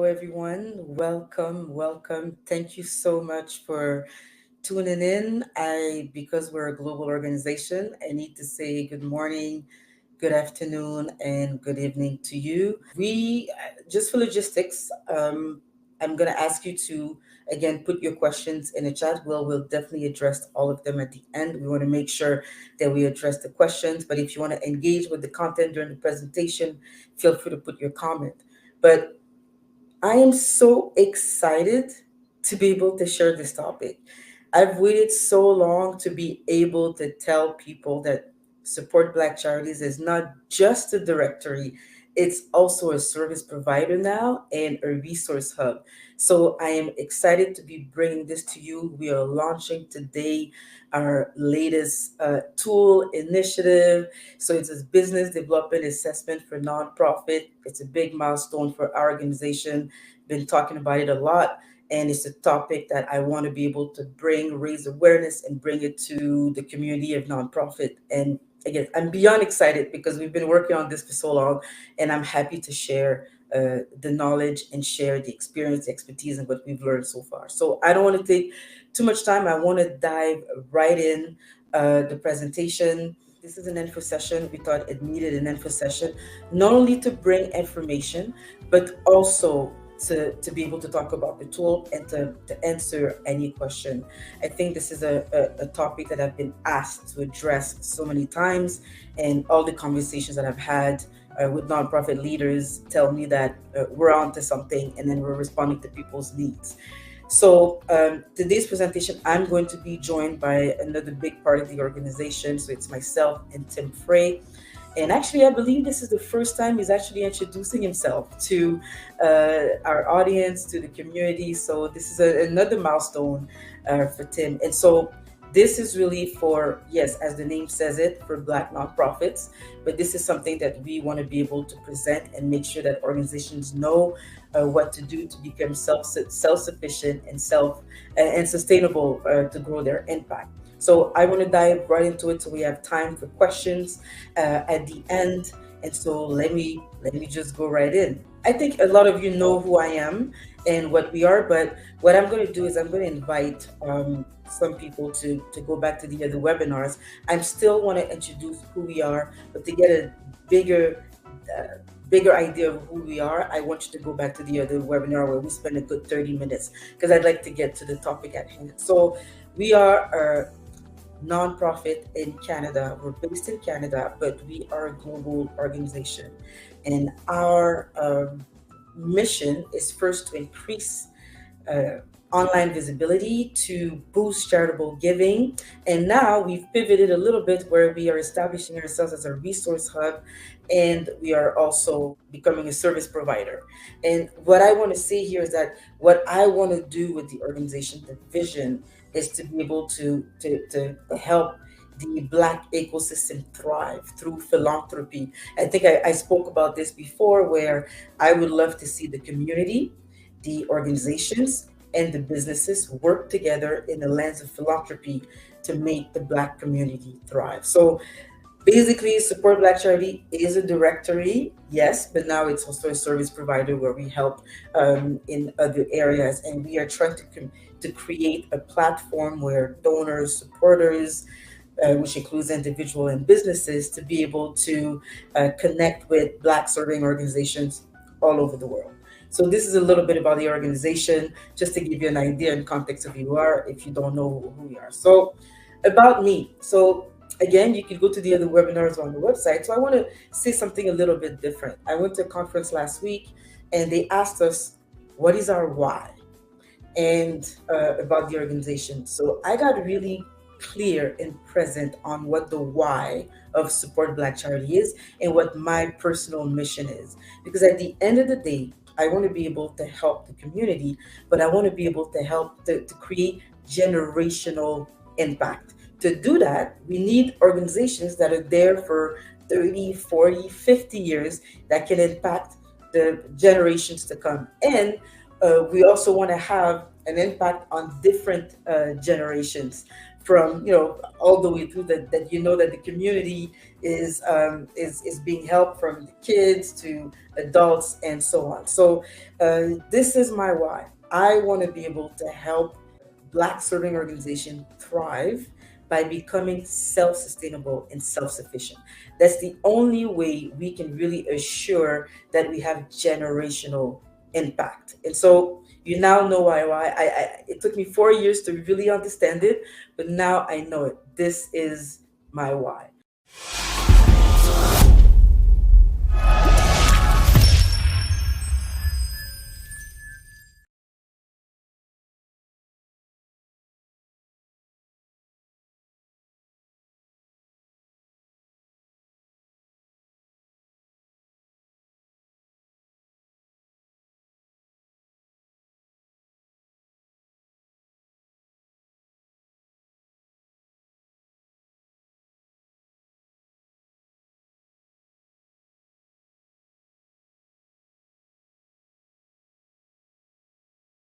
everyone. Welcome, welcome. Thank you so much for tuning in. Because we're a global organization, I need to say good morning, good afternoon, and good evening to you. Just for logistics, I'm going to ask you to, again, put your questions in the chat. We'll definitely address all of them at the end. We want to make sure that we address the questions, but if you want to engage with the content during the presentation, feel free to put your comment. But I am so excited to be able to share this topic. I've waited so long to be able to tell people that Support Black Charities is not just a directory, it's also a service provider now and a resource hub. So I am excited to be bringing this to you. We are launching today our latest tool initiative. So it's a business development assessment for nonprofit. It's a big milestone for our organization. Been talking about it a lot, and it's a topic that I want to be able to raise awareness, and bring it to the community of nonprofit. And again, I'm beyond excited because we've been working on this for so long, and I'm happy to share the knowledge and share the experience, the expertise, and what we've learned so far. So I don't want to take too much time. I want to dive right in the presentation. This is an info session. We thought it needed an info session, not only to bring information, but also to be able to talk about the tool and to answer any question. I think this is a topic that I've been asked to address so many times, and all the conversations that I've had with nonprofit leaders tell me that we're onto something, and then we're responding to people's needs. So today's presentation, I'm going to be joined by another big part of the organization. So it's myself and Tim Frey. And actually, I believe this is the first time he's actually introducing himself to our audience, to the community. So this is another milestone for Tim. And so this is really for, yes, as the name says it, for Black nonprofits. But this is something that we want to be able to present and make sure that organizations know what to do to become self-sufficient and sustainable to grow their impact. So I want to dive right into it so we have time for questions at the end. And so let me just go right in. I think a lot of you know who I am and what we are, but what I'm going to do is I'm going to invite some people to go back to the other webinars. I still want to introduce who we are, but to get a bigger bigger idea of who we are, I want you to go back to the other webinar where we spend a good 30 minutes, because I'd like to get to the topic at hand. So we are a nonprofit in Canada. We're based in Canada, but we are a global organization. And our mission is first to increase online visibility, to boost charitable giving. And now we've pivoted a little bit where we are establishing ourselves as a resource hub, and we are also becoming a service provider. And what I want to say here is that what I want to do with the organization, the vision, is to be able to help the Black ecosystem thrive through philanthropy. I think I spoke about this before, where I would love to see the community, the organizations, and the businesses work together in the lens of philanthropy to make the Black community thrive. So basically, Support Black Charity is a directory, yes, but now it's also a service provider where we help in other areas, and we are trying to create a platform where donors, supporters, which includes individual and businesses, to be able to connect with Black serving organizations all over the world. So this is a little bit about the organization, just to give you an idea and context of who you are if you don't know who we are. So about me. So again, you can go to the other webinars on the website. So I want to say something a little bit different. I went to a conference last week, and they asked us, what is our why? And about the organization. So I got really clear and present on what the why of Support Black Charity is and what my personal mission is. Because at the end of the day, I want to be able to help the community, but I want to be able to help to create generational impact. To do that, we need organizations that are there for 30, 40, 50 years that can impact the generations to come. And we also want to have an impact on different generations, from all the way through, that that the community is being helped, from the kids to adults and so on. So this is my why. I want to be able to help Black serving organization thrive by becoming self-sustainable and self-sufficient. That's the only way we can really assure that we have generational impact. And so you now know why it took me 4 years to really understand it, but now I know it. This is my why.